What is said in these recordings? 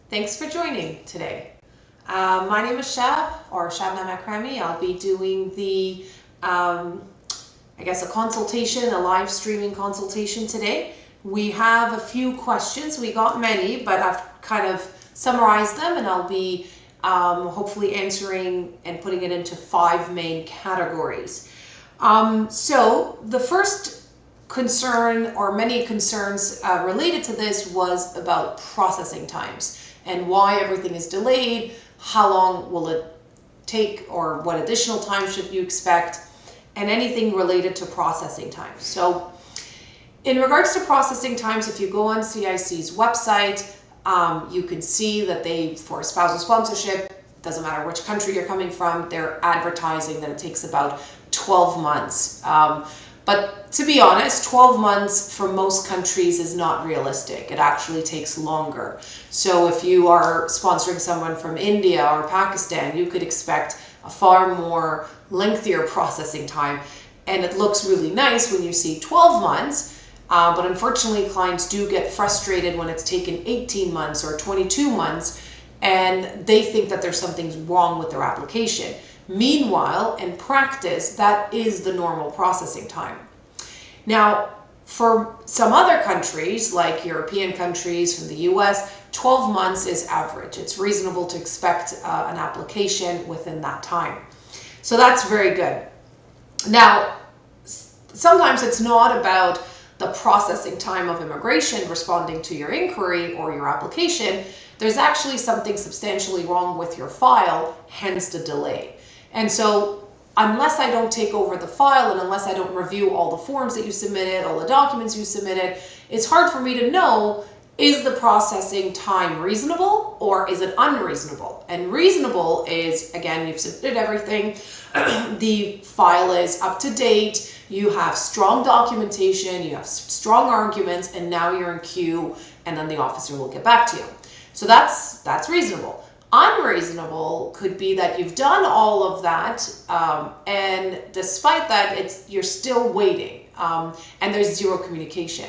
Thanks for joining today. My name is Shab, or Shabnam Akrami. I'll be doing the, a consultation, a live streaming consultation today. We have a few questions. We got many, but I've kind of summarized them, and I'll be hopefully answering and putting it into 5 main categories. So the first concern, or many concerns related to this, was about processing times and why everything is delayed. How long will it take, or what additional time should you expect, and anything related to processing times. So in regards to processing times, if you go on CIC's website, you can see that for spousal sponsorship, doesn't matter which country you're coming from, they're advertising that it takes about 12 months. But to be honest, 12 months for most countries is not realistic. It actually takes longer. So if you are sponsoring someone from India or Pakistan, you could expect a far more lengthier processing time. And it looks really nice when you see 12 months, but unfortunately clients do get frustrated when it's taken 18 months or 22 months, and they think that there's something wrong with their application. Meanwhile, in practice, that is the normal processing time. Now, for some other countries, like European countries, from the US, 12 months is average. It's reasonable to expect an application within that time. So that's very good. Now, sometimes it's not about the processing time of immigration responding to your inquiry or your application. There's actually something substantially wrong with your file, hence the delay. And so unless I don't take over the file, and unless I don't review all the forms that you submitted, all the documents you submitted, it's hard for me to know, is the processing time reasonable or is it unreasonable? And reasonable is, again, you've submitted everything, the file is up to date, you have strong documentation, you have strong arguments, and now you're in queue, and then the officer will get back to you. So that's reasonable. Unreasonable could be that you've done all of that, and despite that, you're still waiting, and there's zero communication.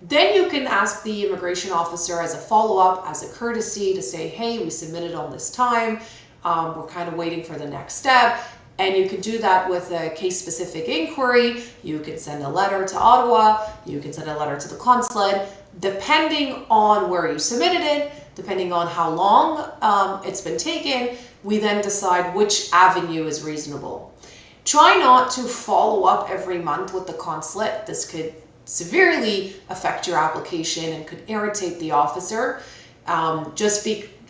Then you can ask the immigration officer as a follow-up, as a courtesy, to say, hey, we submitted on this time, we're kind of waiting for the next step. And you can do that with a case-specific inquiry. You can send a letter to Ottawa, you can send a letter to the consulate, depending on where you submitted it, depending on how long it's been taken, we then decide which avenue is reasonable. Try not to follow up every month with the consulate. This could severely affect your application and could irritate the officer.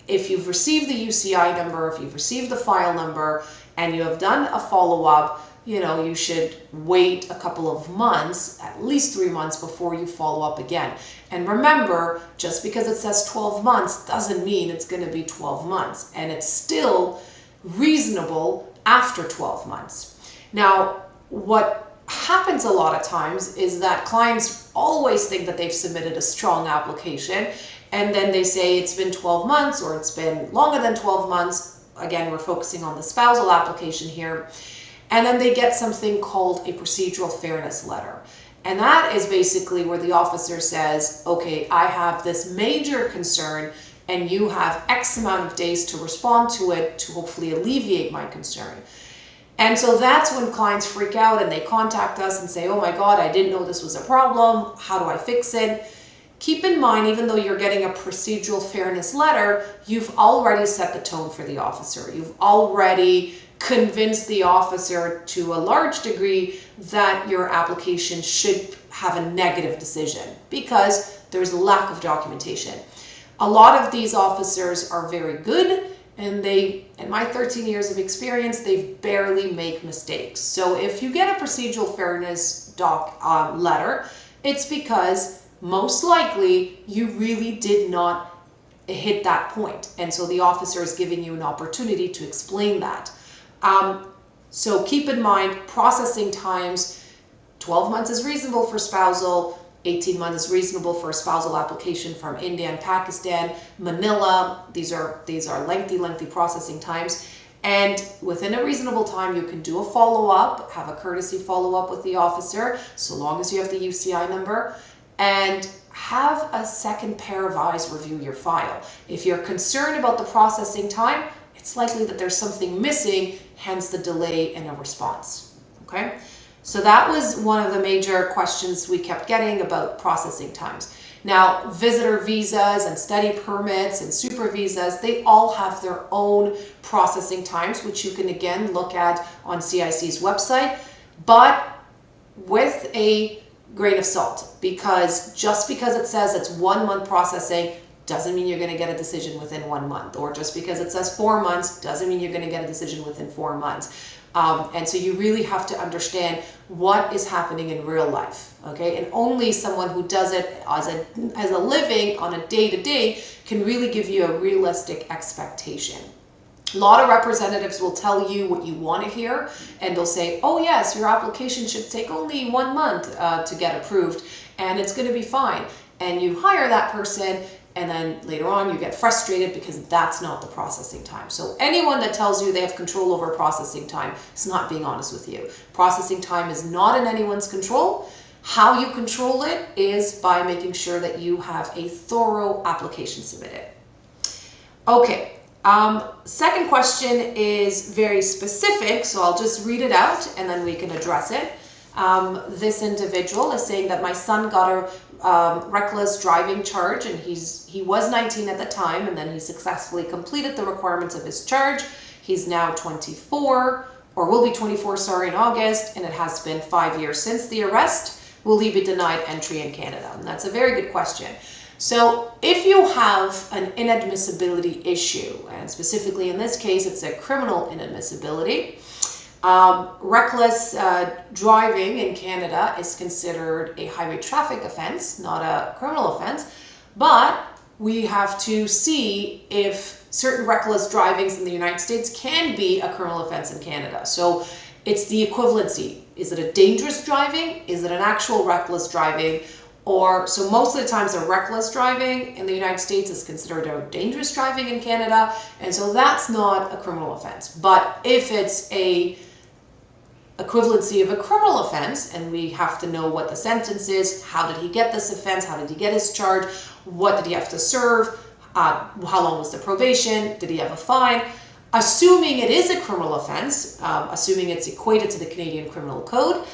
If you've received the UCI number, if you've received the file number, and you have done a follow-up, you should wait a couple of months, at least 3 months, before you follow up again. And remember, just because it says 12 months doesn't mean it's going to be 12 months. And it's still reasonable after 12 months. Now, what happens a lot of times is that clients always think that they've submitted a strong application, and then they say it's been 12 months or it's been longer than 12 months. Again, we're focusing on the spousal application here. And then they get something called a procedural fairness letter. And that is basically where the officer says, okay, I have this major concern and you have X amount of days to respond to it to hopefully alleviate my concern. And so that's when clients freak out and they contact us and say, oh my God, I didn't know this was a problem. How do I fix it? Keep in mind, even though you're getting a procedural fairness letter, you've already set the tone for the officer. You've already convinced the officer to a large degree that your application should have a negative decision because there's a lack of documentation. A lot of these officers are very good, and in my 13 years of experience, they barely make mistakes. So if you get a procedural fairness letter, it's because most likely you really did not hit that point. And so the officer is giving you an opportunity to explain that. So keep in mind, processing times, 12 months is reasonable for spousal, 18 months is reasonable for a spousal application from India and Pakistan, Manila. These are lengthy processing times. And within a reasonable time, you can do a follow-up, have a courtesy follow-up with the officer, so long as you have the UCI number. And have a second pair of eyes review your file. If you're concerned about the processing time, it's likely that there's something missing, hence the delay in a response. Okay, so that was one of the major questions we kept getting about processing times. Now, visitor visas and study permits and super visas, they all have their own processing times, which you can again look at on CIC's website, but with a grain of salt, because just because it says it's 1 month processing doesn't mean you're going to get a decision within 1 month, or just because it says 4 months doesn't mean you're going to get a decision within 4 months. And so you really have to understand what is happening in real life, okay? And only someone who does it as a living on a day-to-day can really give you a realistic expectation. A lot of representatives will tell you what you want to hear, and they'll say, oh yes, your application should take only 1 month to get approved, and it's going to be fine. And you hire that person, and then later on you get frustrated because that's not the processing time. So anyone that tells you they have control over processing time is not being honest with you. Processing time is not in anyone's control. How you control it is by making sure that you have a thorough application submitted. Okay, second question is very specific, so I'll just read it out and then we can address it. This individual is saying that my son got a reckless driving charge, and he was 19 at the time, and then he successfully completed the requirements of his charge. He's now 24, or will be 24, sorry, in August, and it has been 5 years since the arrest. Will he be denied entry in Canada? And that's a very good question. So if you have an inadmissibility issue, and specifically in this case, it's a criminal inadmissibility, reckless driving in Canada is considered a highway traffic offense, not a criminal offense, but we have to see if certain reckless drivings in the United States can be a criminal offense in Canada. So it's the equivalency. Is it a dangerous driving? Is it an actual reckless driving? Or, so most of the times a reckless driving in the United States is considered a dangerous driving in Canada, and so that's not a criminal offense. But if it's a equivalency of a criminal offense, and we have to know what the sentence is, how did he get this offense, how did he get his charge, what did he have to serve, how long was the probation, did he have a fine. Assuming it is a criminal offense, assuming it's equated to the Canadian Criminal Code,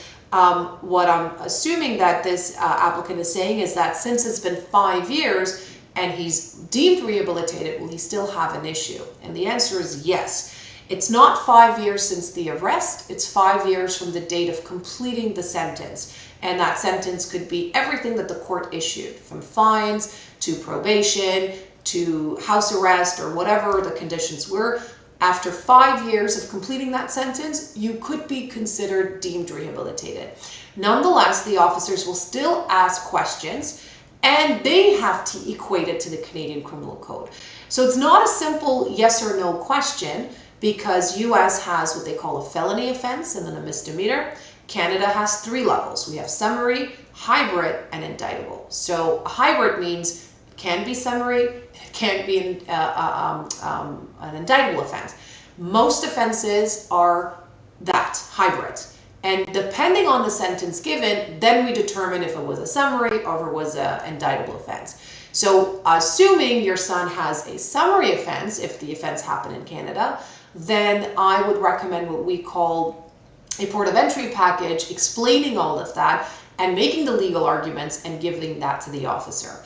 what I'm assuming that this applicant is saying is that since it's been 5 years and he's deemed rehabilitated, will he still have an issue? And the answer is yes. It's not 5 years since the arrest, it's 5 years from the date of completing the sentence. And that sentence could be everything that the court issued, from fines to probation to house arrest or whatever the conditions were. After 5 years of completing that sentence, you could be considered deemed rehabilitated. Nonetheless, the officers will still ask questions, and they have to equate it to the Canadian Criminal Code. So it's not a simple yes or no question, because US has what they call a felony offense and then a misdemeanor. Canada has 3 levels. We have summary, hybrid, and indictable. So a hybrid means it can be summary, it can't be an indictable offense. Most offenses are that, hybrid. And depending on the sentence given, then we determine if it was a summary or if it was an indictable offense. So assuming your son has a summary offense, if the offense happened in Canada, then I would recommend what we call a port of entry package, explaining all of that and making the legal arguments and giving that to the officer.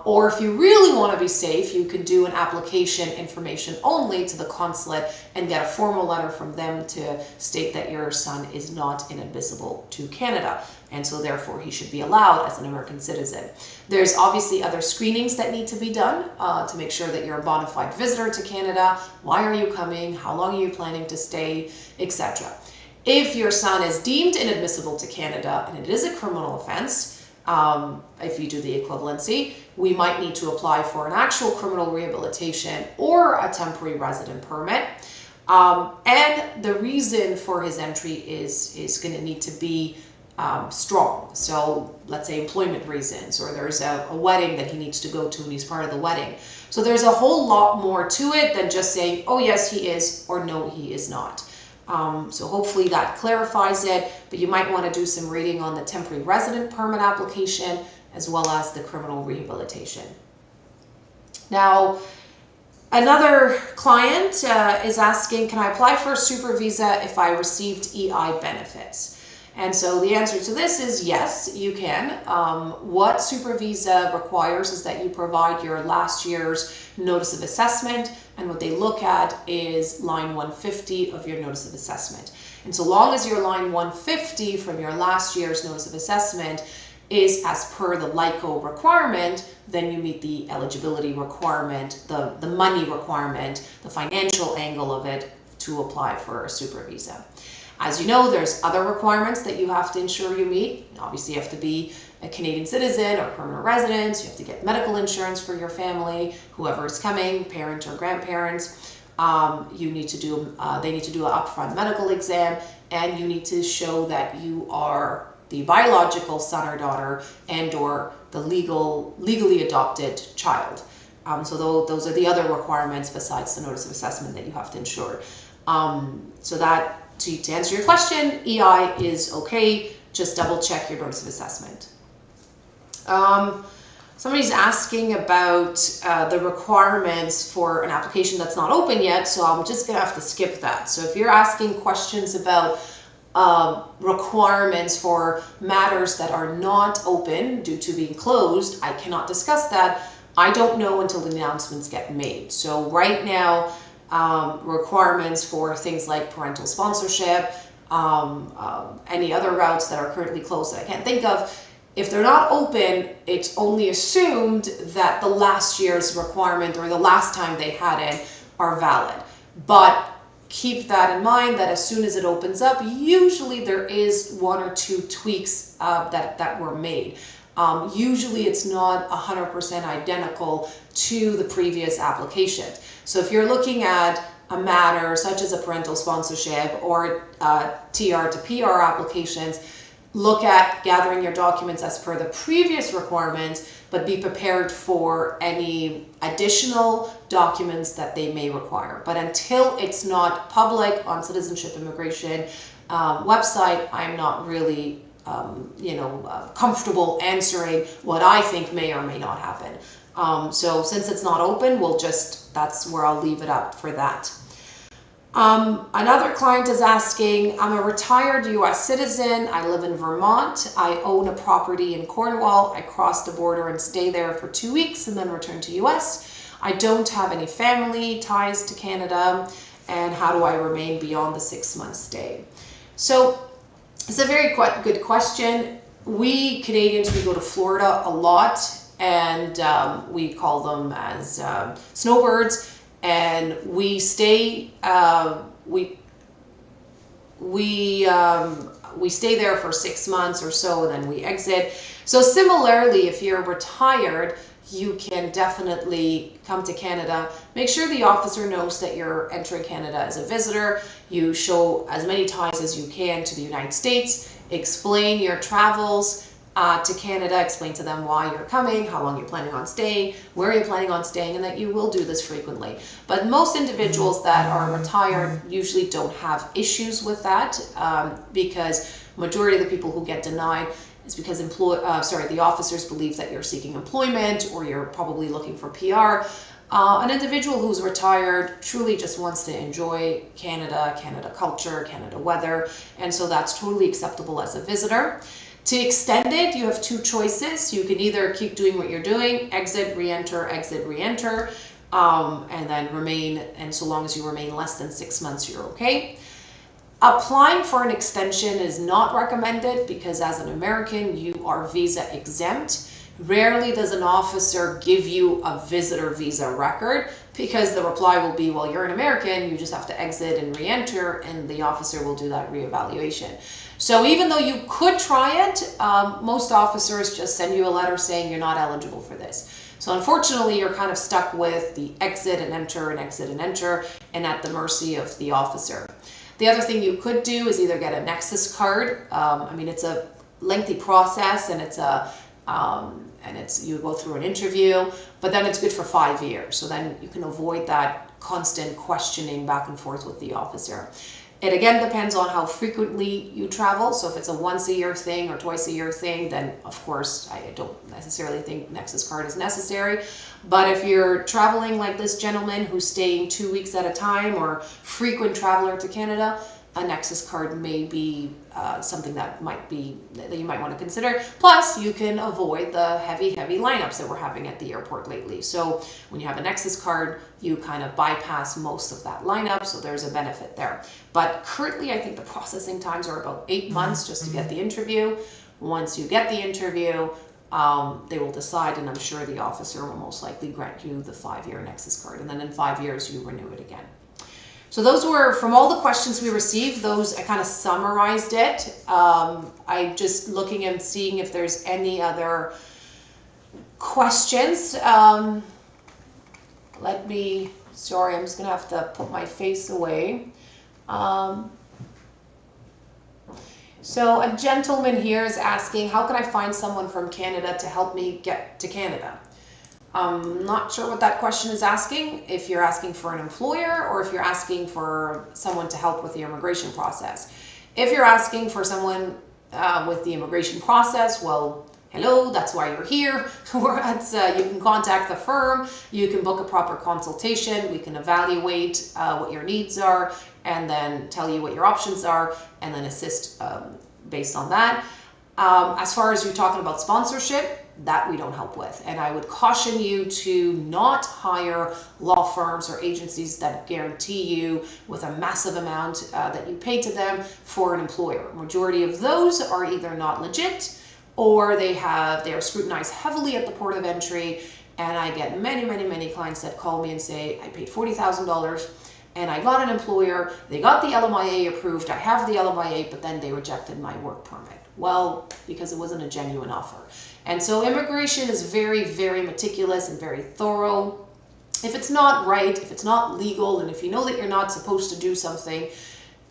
Or if you really want to be safe, you can do an application information only to the consulate and get a formal letter from them to state that your son is not inadmissible to Canada, and so therefore he should be allowed as an American citizen. There's obviously other screenings that need to be done to make sure that you're a bona fide visitor to Canada. Why are you coming? How long are you planning to stay, etc. If your son is deemed inadmissible to Canada and it is a criminal offense, if you do the equivalency, we might need to apply for an actual criminal rehabilitation or a temporary resident permit. And the reason for his entry is going to need to be strong. So let's say employment reasons, or there's a wedding that he needs to go to and he's part of the wedding. So there's a whole lot more to it than just saying, oh yes, he is, or no, he is not. So hopefully that clarifies it, but you might want to do some reading on the temporary resident permit application as well as the criminal rehabilitation. Now, another client is asking, can I apply for a super visa if I received EI benefits? And so the answer to this is yes, you can. What super visa requires is that you provide your last year's notice of assessment, and what they look at is line 150 of your notice of assessment. And so long as your line 150 from your last year's notice of assessment is as per the LICO requirement, then you meet the eligibility requirement, the money requirement, the financial angle of it to apply for a super visa. As you know, there's other requirements that you have to ensure you meet. Obviously, you have to be a Canadian citizen or permanent resident. You have to get medical insurance for your family, whoever is coming, parent or grandparents. You need to do, they need to do an upfront medical exam, and you need to show that you are the biological son or daughter and or the legally adopted child. So those are the other requirements besides the notice of assessment that you have to ensure. So that, to answer your question, EI is okay. Just double check your notice of assessment. Somebody's asking about the requirements for an application that's not open yet, so I'm just gonna have to skip that. So if you're asking questions about requirements for matters that are not open due to being closed, I cannot discuss that. I don't know until the announcements get made. So right now, requirements for things like parental sponsorship, any other routes that are currently closed that I can't think of, if they're not open, it's only assumed that the last year's requirement or the last time they had it are valid. But keep that in mind that as soon as it opens up, usually there is one or two tweaks that were made. Usually it's not 100% identical to the previous application. So if you're looking at a matter such as a parental sponsorship or TR to PR applications, look at gathering your documents as per the previous requirements, but be prepared for any additional documents that they may require. But until it's not public on Citizenship Immigration website, I'm not really comfortable answering what I think may or may not happen. So since it's not open, that's where I'll leave it up for that. Another client is asking, I'm a retired US citizen. I live in Vermont. I own a property in Cornwall. I cross the border and stay there for 2 weeks and then return to US. I don't have any family ties to Canada. And how do I remain beyond the 6-month stay? So it's a very good question. We Canadians, we go to Florida a lot, and we call them as snowbirds. And we stay we stay there for 6 months or so, and then we exit. So similarly, if you're retired, you can definitely come to Canada. Make sure the officer knows that you're entering Canada as a visitor. You show as many ties as you can to the United States. Explain your travels to Canada, explain to them why you're coming, how long you're planning on staying, where you're planning on staying, and that you will do this frequently. But most individuals that are retired usually don't have issues with that because majority of the people who get denied is because the officers believe that you're seeking employment or you're probably looking for PR. An individual who's retired truly just wants to enjoy Canada, Canada culture, Canada weather, and so that's totally acceptable as a visitor. To extend it, you have two choices. You can either keep doing what you're doing, exit, re-enter, and then remain, and so long as you remain less than 6 months, you're okay. Applying for an extension is not recommended because as an American, you are visa exempt. Rarely does an officer give you a visitor visa record because the reply will be, well, you're an American, you just have to exit and re-enter, and the officer will do that reevaluation. So even though you could try it, most officers just send you a letter saying you're not eligible for this. So unfortunately, you're kind of stuck with the exit and enter and exit and enter and at the mercy of the officer. The other thing you could do is either get a Nexus card. It's a lengthy process and you go through an interview, but then it's good for 5 years. So then you can avoid that constant questioning back and forth with the officer. It again depends on how frequently you travel. So if it's a once a year thing or twice a year thing, then of course I don't necessarily think Nexus card is necessary. But if you're traveling like this gentleman who's staying 2 weeks at a time, or frequent traveler to Canada, a Nexus card may be something that you might want to consider. Plus, you can avoid the heavy lineups that we're having at the airport lately. So when you have a Nexus card, you kind of bypass most of that lineup, so there's a benefit there. But currently, I think the processing times are about 8 months just to get the interview. Once you get the interview, they will decide, and I'm sure the officer will most likely grant you the 5-year Nexus card, and then in 5 years you renew it again. So those were, from all the questions we received, those I kind of summarized it. I just looking and seeing if there's any other questions. Sorry, I'm just gonna have to put my face away. So a gentleman here is asking, how can I find someone from Canada to help me get to Canada? I'm not sure what that question is asking, if you're asking for an employer or if you're asking for someone to help with the immigration process. If you're asking for someone with the immigration process, well, hello, that's why you're here. You can contact the firm, you can book a proper consultation, we can evaluate what your needs are, and then tell you what your options are, and then assist based on that. As far as you're talking about sponsorship, that we don't help with. And I would caution you to not hire law firms or agencies that guarantee you with a massive amount that you pay to them for an employer. Majority of those are either not legit, or they are scrutinized heavily at the port of entry. And I get many clients that call me and say, I paid $40,000 and I got an employer, they got the LMIA approved, I have the LMIA, but then they rejected my work permit. Well, because it wasn't a genuine offer. And so immigration is very meticulous and very thorough. If it's not right, if it's not legal, and if you know that you're not supposed to do something,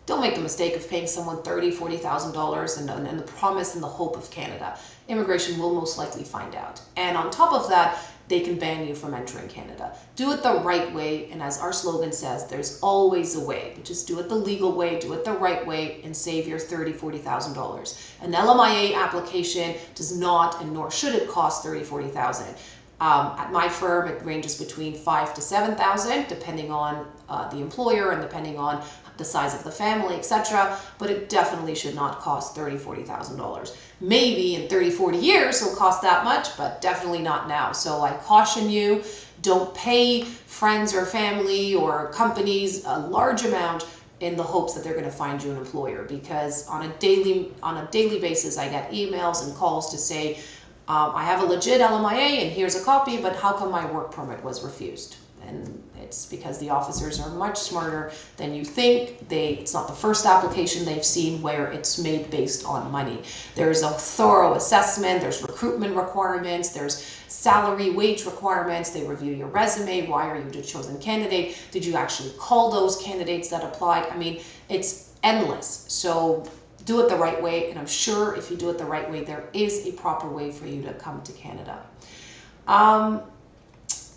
don't make the mistake of paying someone $30,000, $40,000 and the promise and the hope of Canada. Immigration will most likely find out. And on top of that, they can ban you from entering Canada. Do it the right way, and as our slogan says, there's always a way. But just do it the legal way, do it the right way, and save your $30,000, $40,000. An LMIA application does not, and nor should it cost $30,000, $40,000. At my firm, it ranges between $5,000 to $7,000, depending on the employer and depending on the size of the family, etc. But it definitely should not cost $30,000, $40,000. Maybe in 30, 40 years it'll cost that much, but definitely not now. So I caution you, don't pay friends or family or companies a large amount in the hopes that they're going to find you an employer, because on a daily basis I get emails and calls to say, I have a legit LMIA and here's a copy, but how come my work permit was refused? And it's because the officers are much smarter than you think. It's not the first application they've seen where it's made based on money. There's a thorough assessment, there's recruitment requirements, there's salary, wage requirements, they review your resume, why are you the chosen candidate, did you actually call those candidates that applied? I mean, it's endless. So do it the right way, and I'm sure if you do it the right way, there is a proper way for you to come to Canada.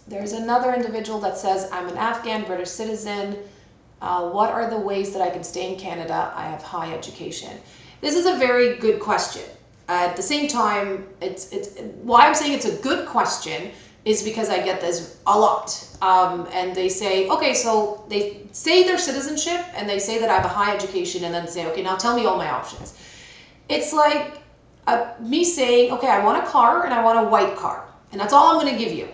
There's another individual that says, I'm an Afghan British citizen. What are the ways that I can stay in Canada? I have high education. This is a very good question. At the same time, why I'm saying it's a good question is because I get this a lot. And they say, okay, so they say their citizenship and they say that I have a high education and then say, okay, now tell me all my options. It's like me saying, okay, I want a car and I want a white car. And that's all I'm going to give you.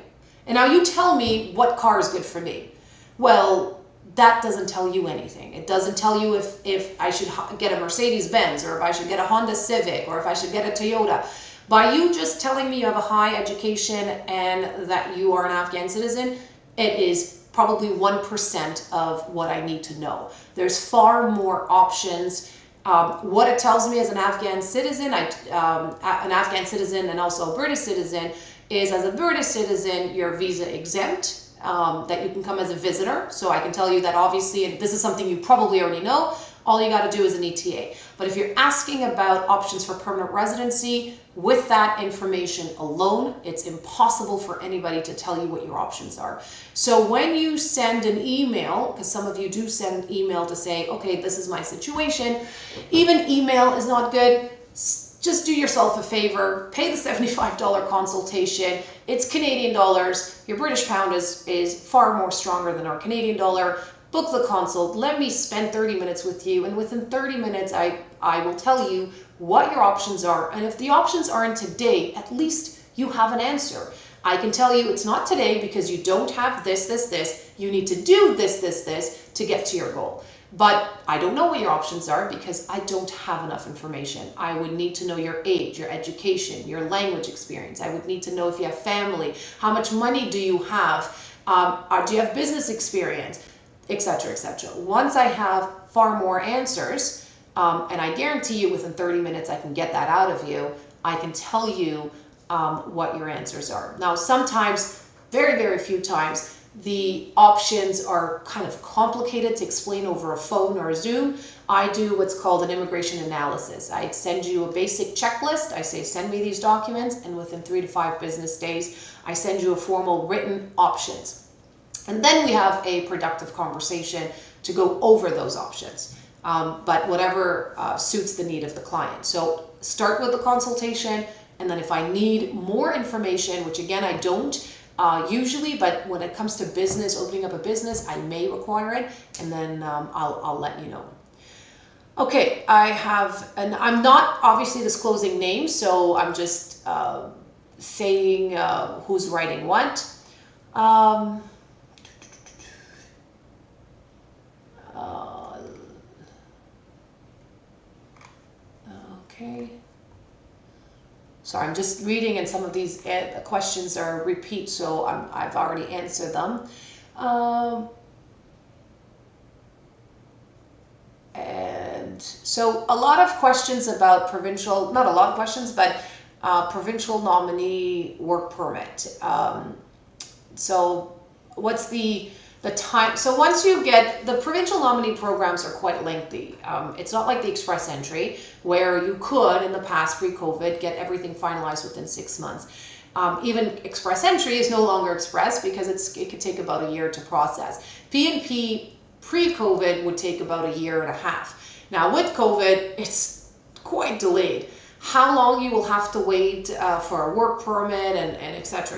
And now you tell me what car is good for me. Well, that doesn't tell you anything. It doesn't tell you if I should get a Mercedes-Benz or if I should get a Honda Civic or if I should get a Toyota. By you just telling me you have a high education and that you are an Afghan citizen, it is probably 1% of what I need to know. There's far more options. What it tells me as an Afghan citizen, and also a British citizen, is as a British citizen, you're visa exempt, that you can come as a visitor. So I can tell you that obviously, and this is something you probably already know, all you got to do is an ETA. But if you're asking about options for permanent residency, with that information alone, it's impossible for anybody to tell you what your options are. So when you send an email, because some of you do send an email to say, okay, this is my situation, even email is not good. Just do yourself a favor, pay the $75 consultation. It's Canadian dollars. Your British pound is far more stronger than our Canadian dollar. Book the consult. Let me spend 30 minutes with you. And within 30 minutes, I will tell you what your options are. And if the options aren't today, at least you have an answer. I can tell you it's not today because you don't have this, this, this. You need to do this, this, this to get to your goal. But I don't know what your options are because I don't have enough information. I would need to know your age, your education, your language experience. I would need to know if you have family, how much money do you have, do you have business experience, etc., etc. Once I have far more answers, and I guarantee you within 30 minutes I can get that out of you, I can tell you what your answers are. Now, sometimes, very, very few times, the options are kind of complicated to explain over a phone or a Zoom. I do what's called an immigration analysis. I send you a basic checklist. I say, send me these documents, and within 3 to 5 business days, I send you a formal written options. And then we have a productive conversation to go over those options, but whatever suits the need of the client. So start with the consultation, and then if I need more information, which again, I don't, usually, but when it comes to business, opening up a business, I may require it, and then I'll let you know. Okay, I have, and I'm not obviously disclosing names, so I'm just saying who's writing what. Okay. Sorry, I'm just reading, and some of these questions are repeat, so I've already answered them. And so a lot of questions about provincial, not a lot of questions, but provincial nominee work permit. So what's the time? So once you get, the provincial nominee programs are quite lengthy. It's not like the express entry where you could, in the past, pre-COVID, get everything finalized within 6 months. Even express entry is no longer express because it could take about a year to process. P&P pre-COVID would take about a year and a half. Now with COVID, it's quite delayed. How long you will have to wait for a work permit and et cetera,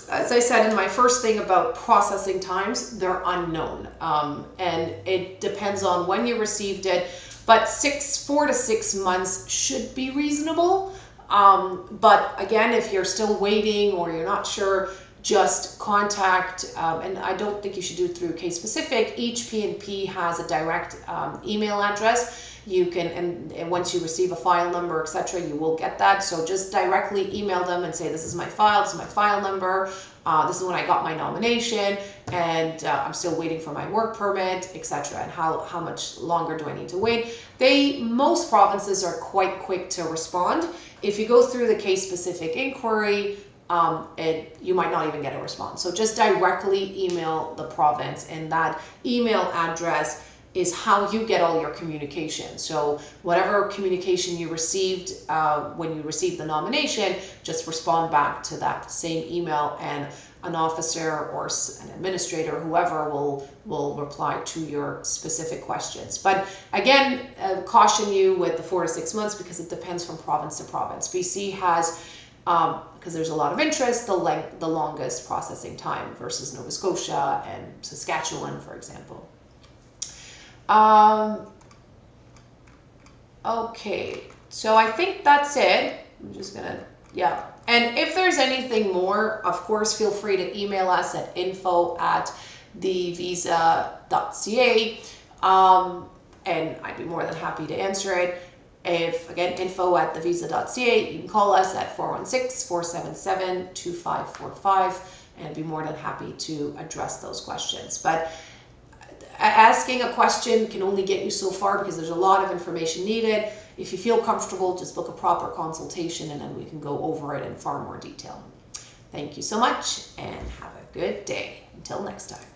as I said in my first thing about processing times, they're unknown. And it depends on when you received it, but 4 to 6 months should be reasonable. But again, if you're still waiting or you're not sure, just contact, and I don't think you should do it through case specific. Each P&P has a direct email address. You can, and once you receive a file number, etc., you will get that. So just directly email them and say, this is my file, this is my file number, this is when I got my nomination, and I'm still waiting for my work permit, etc. And how much longer do I need to wait? Most provinces are quite quick to respond. If you go through the case specific inquiry, you might not even get a response. So just directly email the province, and that email address is how you get all your communication. So whatever communication you received when you received the nomination, just respond back to that same email, and an officer or an administrator, whoever, will reply to your specific questions. But again, caution you with the 4 to 6 months because it depends from province to province. BC has, because there's a lot of interest, the longest processing time versus Nova Scotia and Saskatchewan, for example. Okay, so I think that's it. I'm just gonna, yeah. And if there's anything more, of course, feel free to email us at info@thevisa.ca, and I'd be more than happy to answer it. Again, info@thevisa.ca, you can call us at 416-477-2545, and I'd be more than happy to address those questions. But asking a question can only get you so far because there's a lot of information needed. If you feel comfortable, just book a proper consultation, and then we can go over it in far more detail. Thank you so much, and have a good day. Until next time.